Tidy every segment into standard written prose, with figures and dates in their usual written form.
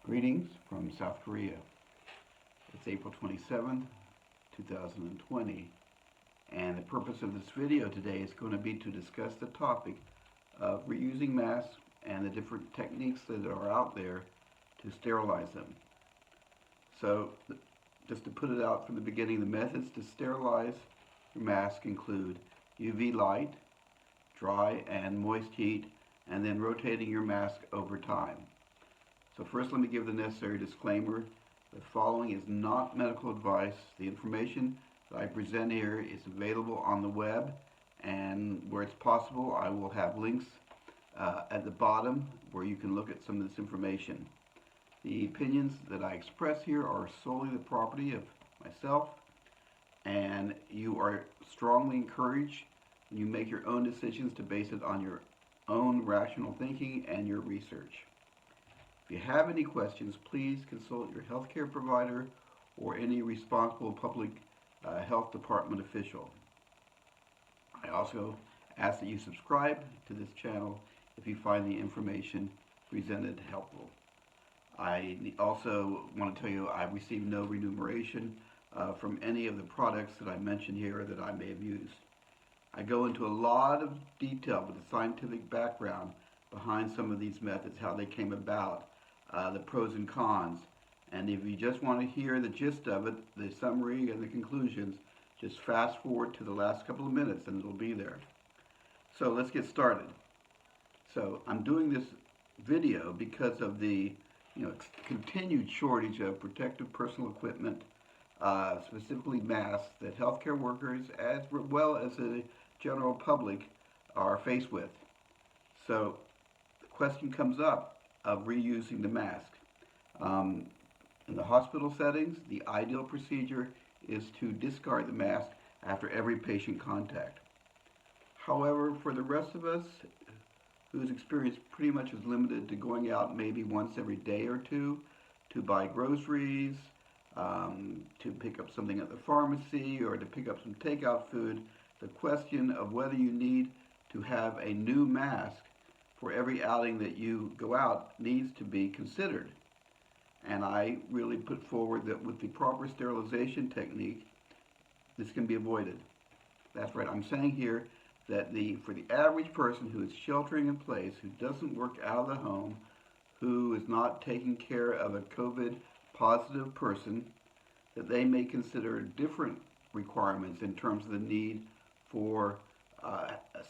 Greetings from South Korea. It's April 27th, 2020, and the purpose of this video today is going to be to discuss the topic of reusing masks and the different techniques that are out there to sterilize them. So, just to put it out from the beginning, the methods to sterilize your mask include UV light, dry and moist heat, and then rotating your mask over time. So first, let me give the necessary disclaimer. The following is not medical advice. The information that I present here is available on the web, and where it's possible, I will have links at the bottom where you can look at some of this information. The opinions that I express here are solely the property of myself, and you are strongly encouraged when you make your own decisions to base it on your own rational thinking and your research. If you have any questions, please consult your healthcare provider or any responsible public health department official. I also ask that you subscribe to this channel if you find the information presented helpful. I also want to tell you I've received no remuneration from any of the products that I mentioned here that I may have used. I go into a lot of detail with the scientific background behind some of these methods, how they came about, the pros and cons. And if you just want to hear the gist of it, the summary and the conclusions, just fast forward to the last couple of minutes and it'll be there. So let's get started. So I'm doing this video because of the continued shortage of protective personal equipment, specifically masks, that healthcare workers as well as the general public are faced with. So the question comes up of reusing the mask. In the hospital settings, the ideal procedure is to discard the mask after every patient contact. However, for the rest of us whose experience pretty much is limited to going out maybe once every day or two to buy groceries, to pick up something at the pharmacy, or to pick up some takeout food, the question of whether you need to have a new mask for every outing that you go out needs to be considered. And I really put forward that with the proper sterilization technique, this can be avoided. That's right, I'm saying here that for the average person who is sheltering in place, who doesn't work out of the home, who is not taking care of a COVID positive person, that they may consider different requirements in terms of the need for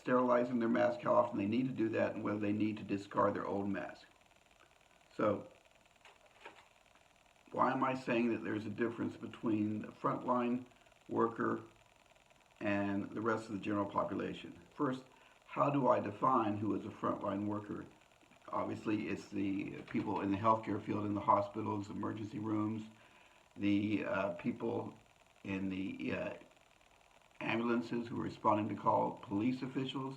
sterilizing their mask, how often they need to do that, and whether they need to discard their old mask. So, why am I saying that there's a difference between a frontline worker and the rest of the general population? First, how do I define who is a frontline worker? Obviously, it's the people in the healthcare field, in the hospitals, emergency rooms, the people in the ambulances who are responding to call, police officials,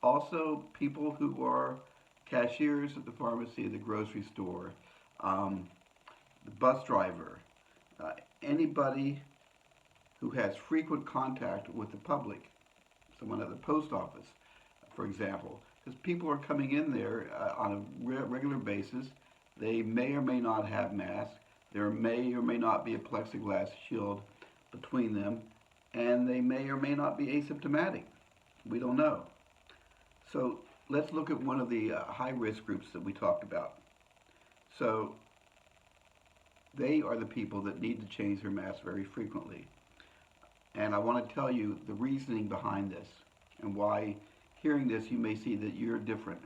also people who are cashiers at the pharmacy, the grocery store, the bus driver, anybody who has frequent contact with the public, someone at the post office, for example, because people are coming in there on a regular basis. They may or may not have masks. There may or may not be a plexiglass shield between them, and they may or may not be asymptomatic. We don't know. So let's look at one of the high-risk groups that we talked about. So they are the people that need to change their masks very frequently. And I want to tell you the reasoning behind this and why, hearing this, you may see that you're different.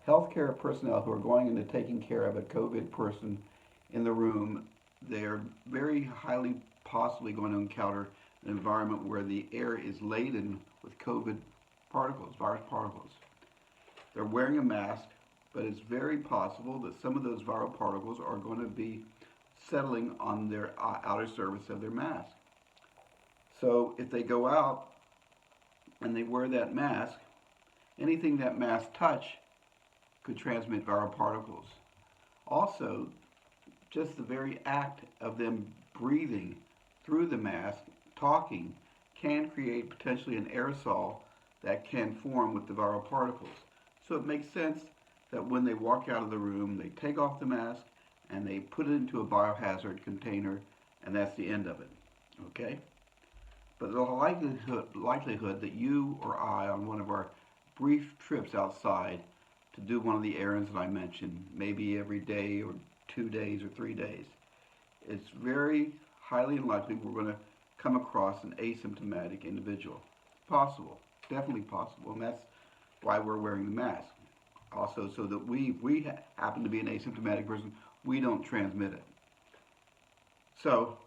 Healthcare personnel who are going into taking care of a COVID person in the room, they're very highly possibly going to encounter an environment where the air is laden with COVID particles, virus particles. They're wearing a mask, but it's very possible that some of those viral particles are going to be settling on their outer surface of their mask. So if they go out and they wear that mask, anything that mask touch could transmit viral particles. Also, just the very act of them breathing through the mask, talking, can create potentially an aerosol that can form with the viral particles. So it makes sense that when they walk out of the room, they take off the mask and they put it into a biohazard container, and that's the end of it. Okay? But the likelihood that you or I, on one of our brief trips outside to do one of the errands that I mentioned, maybe every day or 2 days or 3 days, it's very highly unlikely we're going to come across an asymptomatic individual. It's possible, definitely possible, and that's why we're wearing the mask. Also, so that we happen to be an asymptomatic person, we don't transmit it. So,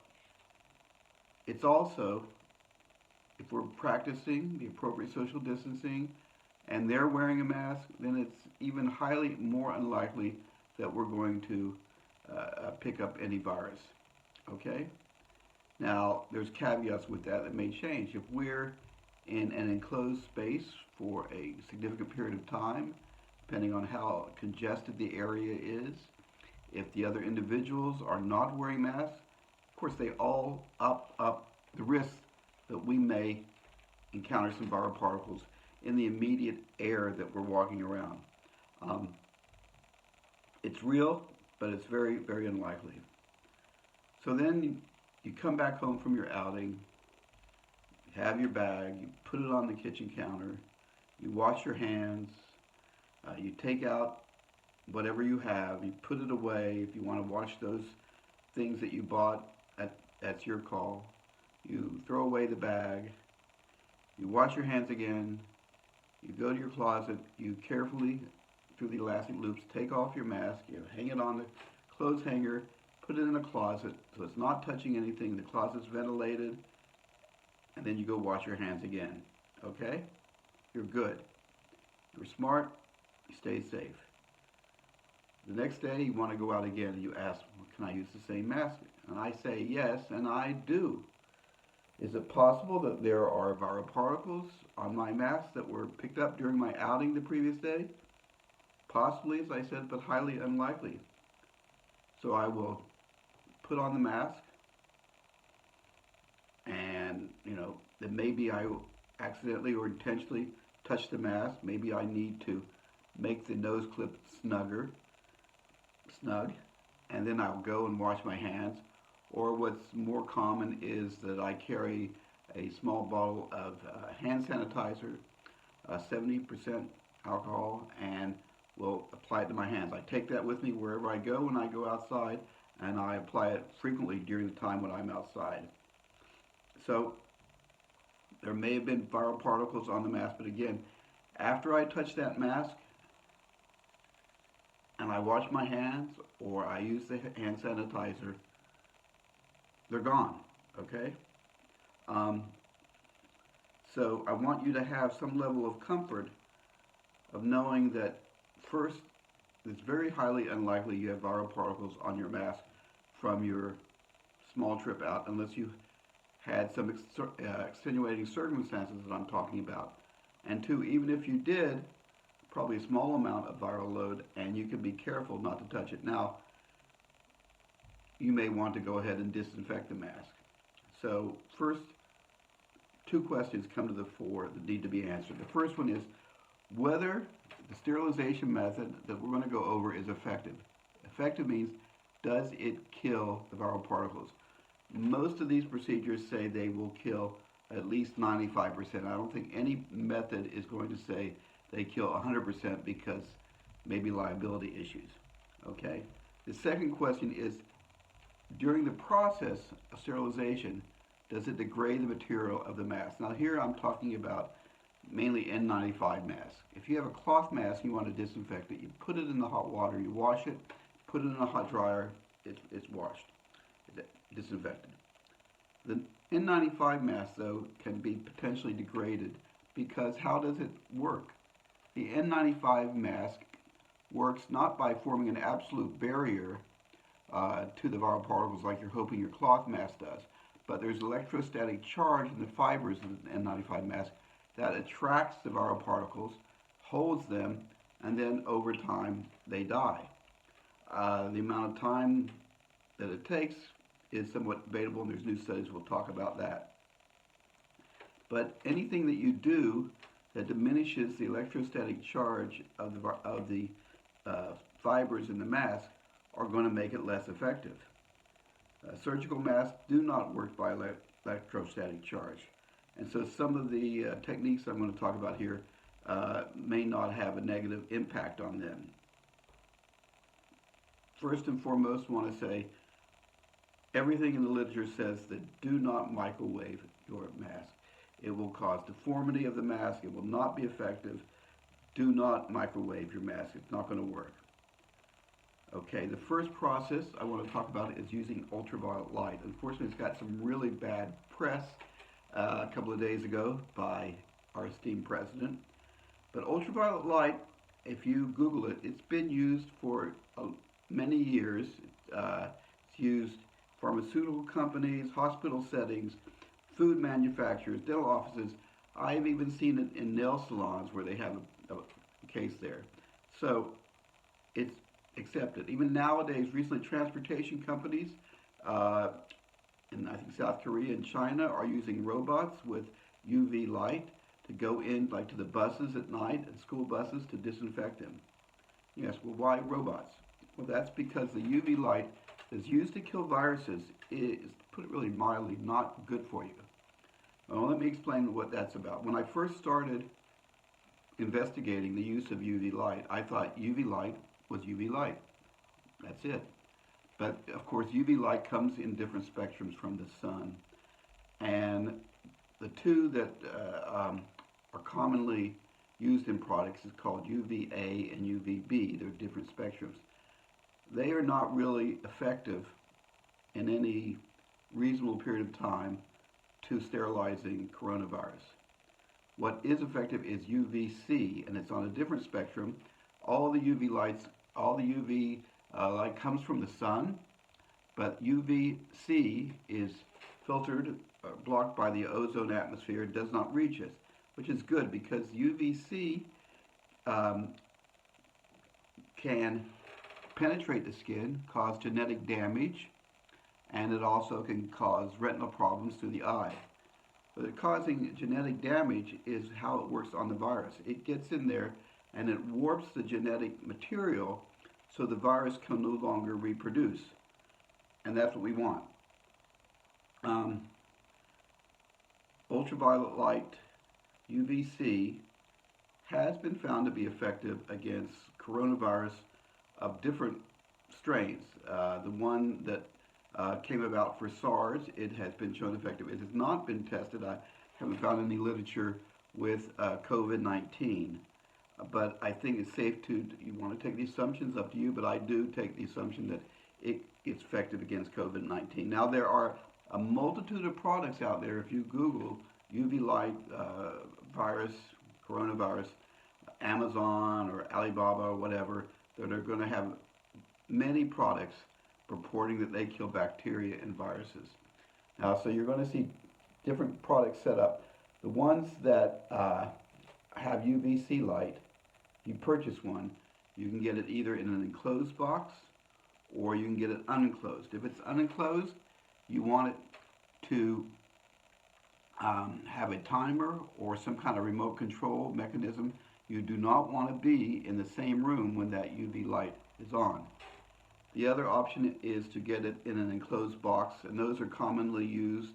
it's also, if we're practicing the appropriate social distancing and they're wearing a mask, then it's even highly more unlikely that we're going to pick up any virus. Okay? Now, there's caveats with that that may change. If we're in an enclosed space for a significant period of time, depending on how congested the area is, if the other individuals are not wearing masks, of course they all up the risk that we may encounter some viral particles in the immediate air that we're walking around. It's real, but it's very, very unlikely. So then you come back home from your outing, you have your bag, you put it on the kitchen counter, you wash your hands, you take out whatever you have, you put it away. If you want to wash those things that you bought, that's your call. You throw away the bag, you wash your hands again, you go to your closet, you carefully, through the elastic loops, take off your mask, you hang it on the clothes hanger, put it in a closet so it's not touching anything, the closet's ventilated, and then you go wash your hands again. Okay? You're good. You're smart, you stay safe. The next day you want to go out again and you ask, well, can I use the same mask? And I say yes, and I do. Is it possible that there are viral particles on my mask that were picked up during my outing the previous day? Possibly, as I said, but highly unlikely. So I will put on the mask, and then maybe I accidentally or intentionally touch the mask. Maybe I need to make the nose clip snug, and then I'll go and wash my hands. Or what's more common is that I carry a small bottle of hand sanitizer, 70% alcohol, and will apply it to my hands. I take that with me wherever I go when I go outside, and I apply it frequently during the time when I'm outside. So there may have been viral particles on the mask, but again, after I touch that mask and I wash my hands or I use the hand sanitizer, they're gone, okay? So I want you to have some level of comfort of knowing that first, it's very highly unlikely you have viral particles on your mask from your small trip out, unless you had some extenuating circumstances that I'm talking about. And two, even if you did, probably a small amount of viral load, and you can be careful not to touch it. Now, you may want to go ahead and disinfect the mask. So first, two questions come to the fore that need to be answered. The first one is whether the sterilization method that we're going to go over is effective. Effective means, does it kill the viral particles? Most of these procedures say they will kill at least 95%. I don't think any method is going to say they kill 100% because maybe liability issues. Okay? The second question is, during the process of sterilization, does it degrade the material of the mask? Now here I'm talking about mainly N95 masks. If you have a cloth mask and you want to disinfect it, you put it in the hot water, you wash it, put it in a hot dryer, it's washed, it's disinfected. The N95 mask, though, can be potentially degraded because how does it work? The N95 mask works not by forming an absolute barrier to the viral particles like you're hoping your cloth mask does, but there's electrostatic charge in the fibers of the N95 mask that attracts the viral particles, holds them, and then over time they die. The amount of time that it takes is somewhat debatable, and there's new studies will talk about that. But anything that you do that diminishes the electrostatic charge of the fibers in the mask are going to make it less effective. Surgical masks do not work by electrostatic charge. And so some of the techniques I'm going to talk about here may not have a negative impact on them. First and foremost, I want to say everything in the literature says that do not microwave your mask. It will cause deformity of the mask. It will not be effective. Do not microwave your mask. It's not going to work. Okay, the first process I want to talk about is using ultraviolet light. Unfortunately, it's got some really bad press a couple of days ago by our esteemed president. But ultraviolet light, if you Google it, it's been used for many years. It's used pharmaceutical companies, hospital settings, food manufacturers, dental offices. I've even seen it in nail salons where they have a case there. So it's accepted. Even nowadays, recently transportation companies in I think South Korea and China are using robots with UV light to go in like to the buses at night and school buses to disinfect them. Yes, well, why robots? Well, that's because the UV light is used to kill viruses is, to put it really mildly, not good for you. Well, let me explain what that's about. When I first started investigating the use of UV light, I thought UV light was UV light. That's it. But of course, UV light comes in different spectrums from the sun. And the two that are commonly used in products is called UVA and UVB. They're different spectrums. They are not really effective in any reasonable period of time to sterilizing coronavirus. What is effective is UVC, and it's on a different spectrum. All the UV light comes from the sun, but UVC is filtered, blocked by the ozone atmosphere. It does not reach us, which is good because UVC can penetrate the skin, cause genetic damage, and it also can cause retinal problems to the eye. But causing genetic damage is how it works on the virus. It gets in there and it warps the genetic material so the virus can no longer reproduce. And that's what we want. Ultraviolet light, UVC, has been found to be effective against coronavirus of different strains. The one that came about for SARS, it has been shown effective. It has not been tested. I haven't found any literature with COVID-19. But I think it's safe to, you want to take the assumptions, up to you, but I do take the assumption that it's effective against COVID-19. Now, there are a multitude of products out there. If you Google UV light virus, coronavirus, Amazon or Alibaba or whatever, that are going to have many products purporting that they kill bacteria and viruses. Now, so you're going to see different products set up. The ones that have UVC light, you purchase one, you can get it either in an enclosed box or you can get it unenclosed. If it's unenclosed, you want it to have a timer or some kind of remote control mechanism. You do not want to be in the same room when that UV light is on. The other option is to get it in an enclosed box, and those are commonly used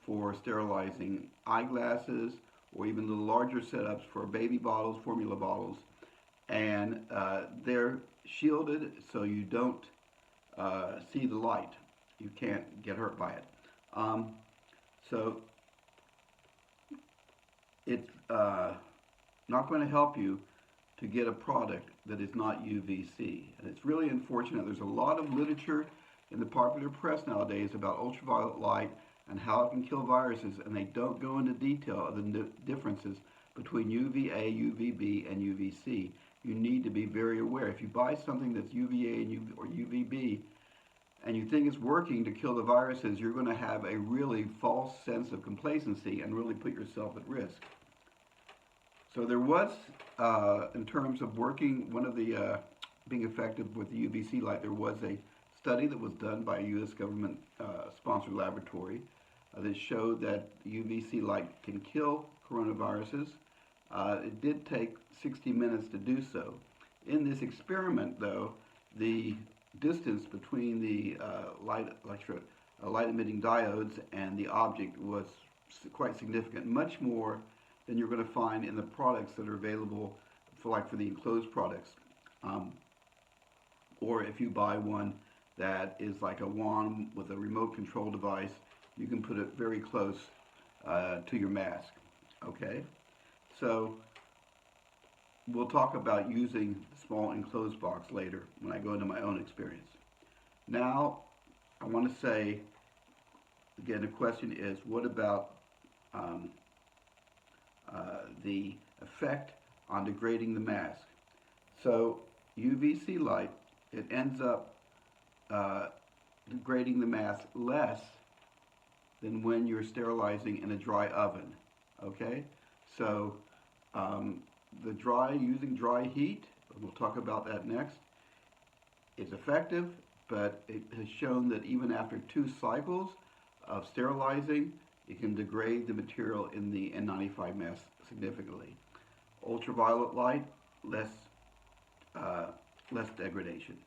for sterilizing eyeglasses or even the larger setups for baby bottles, formula bottles. And they're shielded so you don't see the light. You can't get hurt by it. So it's not going to help you to get a product that is not UVC. And it's really unfortunate. There's a lot of literature in the popular press nowadays about ultraviolet light and how it can kill viruses, and they don't go into detail of the differences between UVA, UVB, and UVC. You need to be very aware. If you buy something that's UVA and or UVB, and you think it's working to kill the viruses, you're going to have a really false sense of complacency and really put yourself at risk. So there was, in terms of working, one of the being effective with the UVC light, there was a study that was done by a U.S. government sponsored laboratory that showed that UVC light can kill coronaviruses. It did take 60 minutes to do so. In this experiment, though, the distance between the light emitting diodes and the object was quite significant, much more than you're going to find in the products that are available for the enclosed products. Or if you buy one that is like a wand with a remote control device, you can put it very close to your mask. Okay, so we'll talk about using the small enclosed box later when I go into my own experience. Now, I want to say, again, the question is, what about the effect on degrading the mask? So, UVC light, it ends up degrading the mask less than when you're sterilizing in a dry oven. Okay, so using dry heat, we'll talk about that next, is effective, but it has shown that even after 2 cycles of sterilizing, it can degrade the material in the N95 mask significantly. Ultraviolet light, less degradation.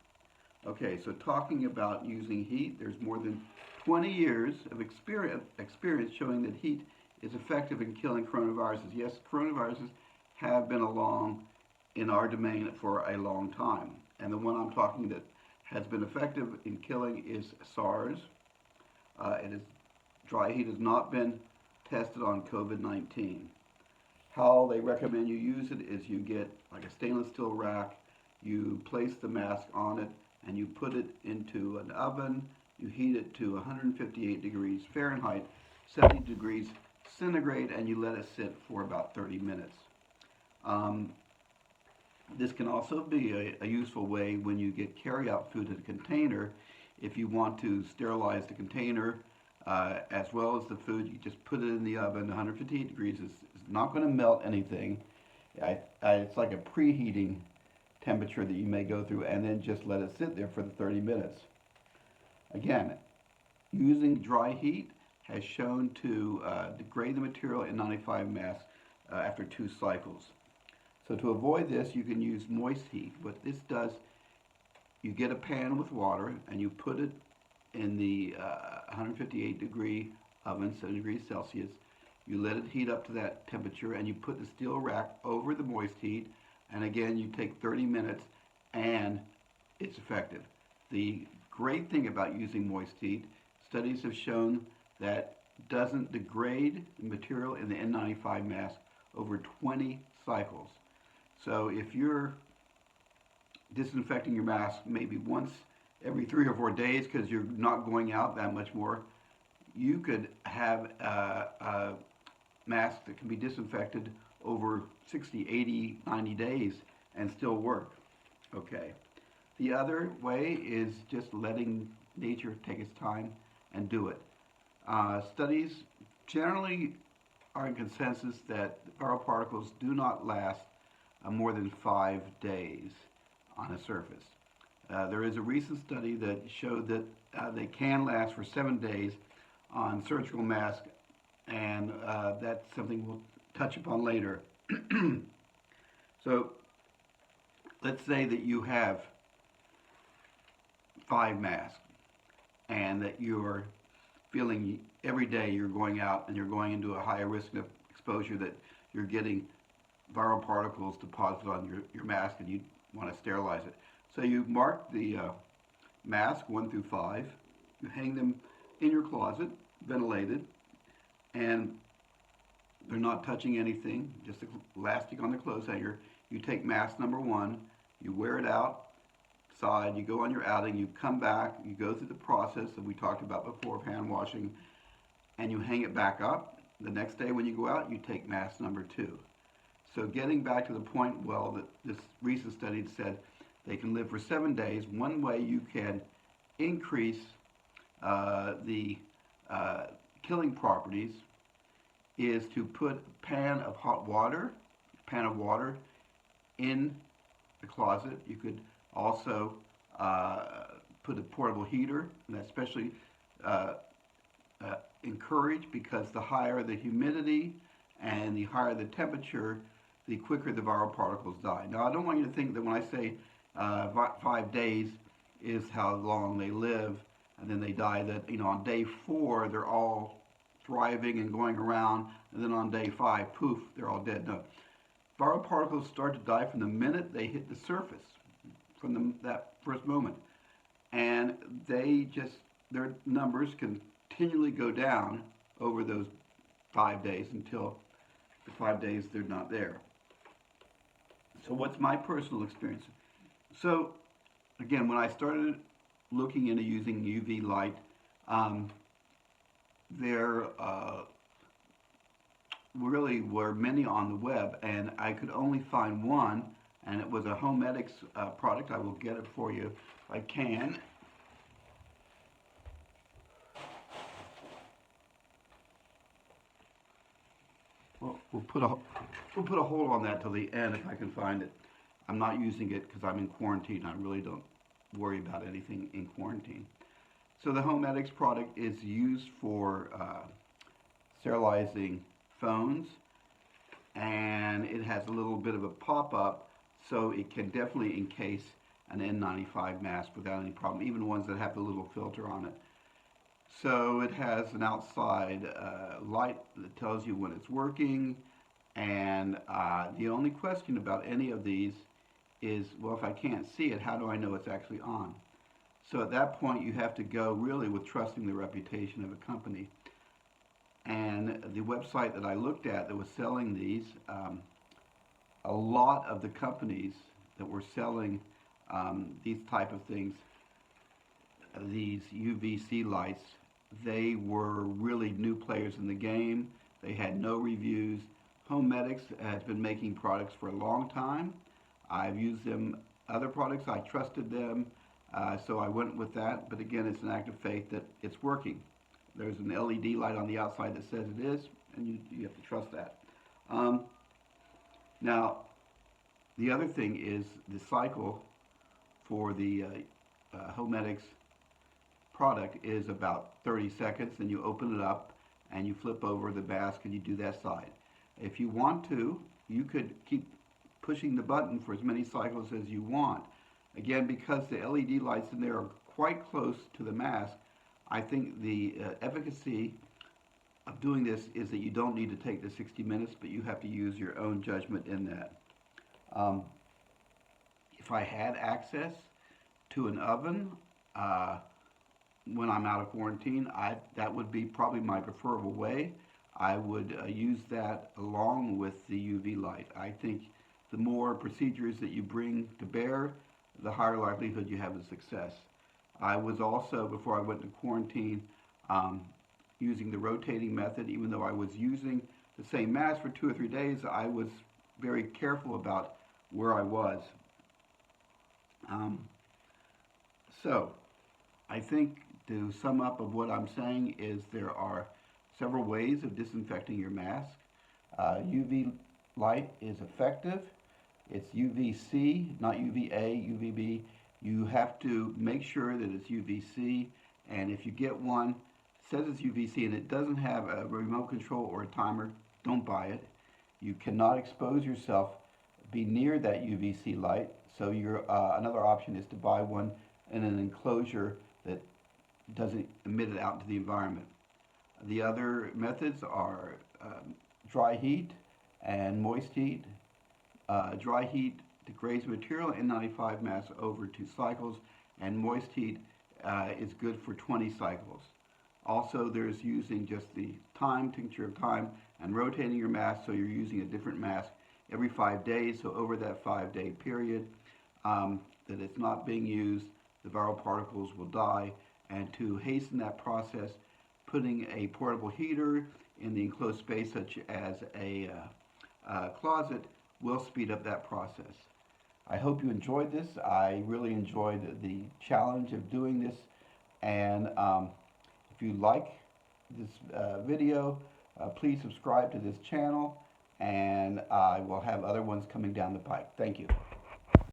Okay, so talking about using heat, there's more than 20 years of experience showing that heat is effective in killing coronaviruses. Yes, coronaviruses have been along in our domain for a long time. And the one I'm talking that has been effective in killing is SARS. Dry heat has not been tested on COVID-19. How they recommend you use it is you get like a stainless steel rack, you place the mask on it, and you put it into an oven. You heat it to 158 degrees Fahrenheit, 70 degrees centigrade, and you let it sit for about 30 minutes. This can also be a useful way when you get carry-out food in a container. If you want to sterilize the container as well as the food, you just put it in the oven. 158 degrees is not going to melt anything. It's like a preheating temperature that you may go through, and then just let it sit there for the 30 minutes. Again, using dry heat has shown to degrade the material in N95 masks after 2 cycles. So to avoid this, you can use moist heat. What this does, you get a pan with water and you put it in the 158 degree oven, 70 degrees Celsius. You let it heat up to that temperature and you put the steel rack over the moist heat, and again you take 30 minutes and it's effective. The great thing about using moist heat, studies have shown that doesn't degrade the material in the N95 mask over 20 cycles. So if you're disinfecting your mask maybe once every 3 or 4 days because you're not going out that much more, you could have a mask that can be disinfected over 60, 80, 90 days and still work. Okay. The other way is just letting nature take its time and do it. Studies generally are in consensus that viral particles do not last more than 5 days on a surface. There is a recent study that showed that they can last for 7 days on surgical masks, and that's something we'll touch upon later. So let's say that you have 5 masks and that you're feeling every day you're going out and you're going into a higher risk of exposure, that you're getting viral particles deposited on your mask and you want to sterilize it. So you mark the mask 1 through 5, you hang them in your closet, ventilated, and they're not touching anything, just the elastic on the clothes hanger. You take mask number 1, you wear it outside, you go on your outing, you come back, you go through the process that we talked about before of hand washing, and you hang it back up. The next day when you go out, you take mask number 2. So getting back to the point, well, that this recent study said they can live for 7 days. One way you can increase the killing properties is to put a pan of water in the closet. You could also put a portable heater, and that's especially encouraged because the higher the humidity and the higher the temperature, the quicker the viral particles die. Now, I don't want you to think that when I say 5 days is how long they live, and then they die, that on day 4 they're all thriving and going around, and then on day 5, poof, they're all dead. No, viral particles start to die from the minute they hit the surface, from that first moment, and their numbers continually go down over those 5 days until the 5 days they're not there. So what's my personal experience? So again, when I started looking into using UV light, there really were many on the web, and I could only find one, and it was a Homedics product. I will get it for you if I can. Well, we'll put a hold on that till the end if I can find it. I'm not using it because I'm in quarantine. I really don't worry about anything in quarantine. So the Homedics product is used for sterilizing phones, and it has a little bit of a pop-up, so it can definitely encase an N95 mask without any problem, even ones that have the little filter on it. So it has an outside light that tells you when it's working, and the only question about any of these is, well, if I can't see it, how do I know it's actually on? So at that point, you have to go really with trusting the reputation of a company. And the website that I looked at that was selling these, a lot of the companies that were selling these type of things, these UVC lights, they were really new players in the game. They had no reviews. Homedics has been making products for a long time. I've used them, other products, I trusted them, so I went with that. But again, it's an act of faith that it's working. There's an LED light on the outside that says it is, and you have to trust that. Now, the other thing is the cycle for the Homedics product is about 30 seconds, then you open it up and you flip over the mask and you do that side. If you want to, you could keep pushing the button for as many cycles as you want. Again, because the LED lights in there are quite close to the mask, I think the efficacy of doing this is that you don't need to take the 60 minutes, but you have to use your own judgment in that. If I had access to an oven when I'm out of quarantine, that would be probably my preferable way. I would use that along with the UV light. I think the more procedures that you bring to bear, the higher likelihood you have of success. I was also, before I went into quarantine, using the rotating method. Even though I was using the same mask for 2 or 3 days, I was very careful about where I was. So, I think to sum up of what I'm saying is there are several ways of disinfecting your mask. UV light is effective. It's UVC, not UVA, UVB. You have to make sure that it's UVC, and if you get one, it says it's UVC and it doesn't have a remote control or a timer, don't buy it. You cannot expose yourself, be near that UVC light, so another option is to buy one in an enclosure that doesn't emit it out into the environment. The other methods are dry heat and moist heat. Dry heat degrades material, N95 mask over 2 cycles, and moist heat is good for 20 cycles. Also, there's using just the tincture of time, and rotating your mask so you're using a different mask every 5 days. So over that 5-day period that it's not being used, the viral particles will die. And to hasten that process, putting a portable heater in the enclosed space, such as a closet, will speed up that process. I hope you enjoyed this. I really enjoyed the challenge of doing this, and if you like this video, please subscribe to this channel, and I will have other ones coming down the pipe. Thank you.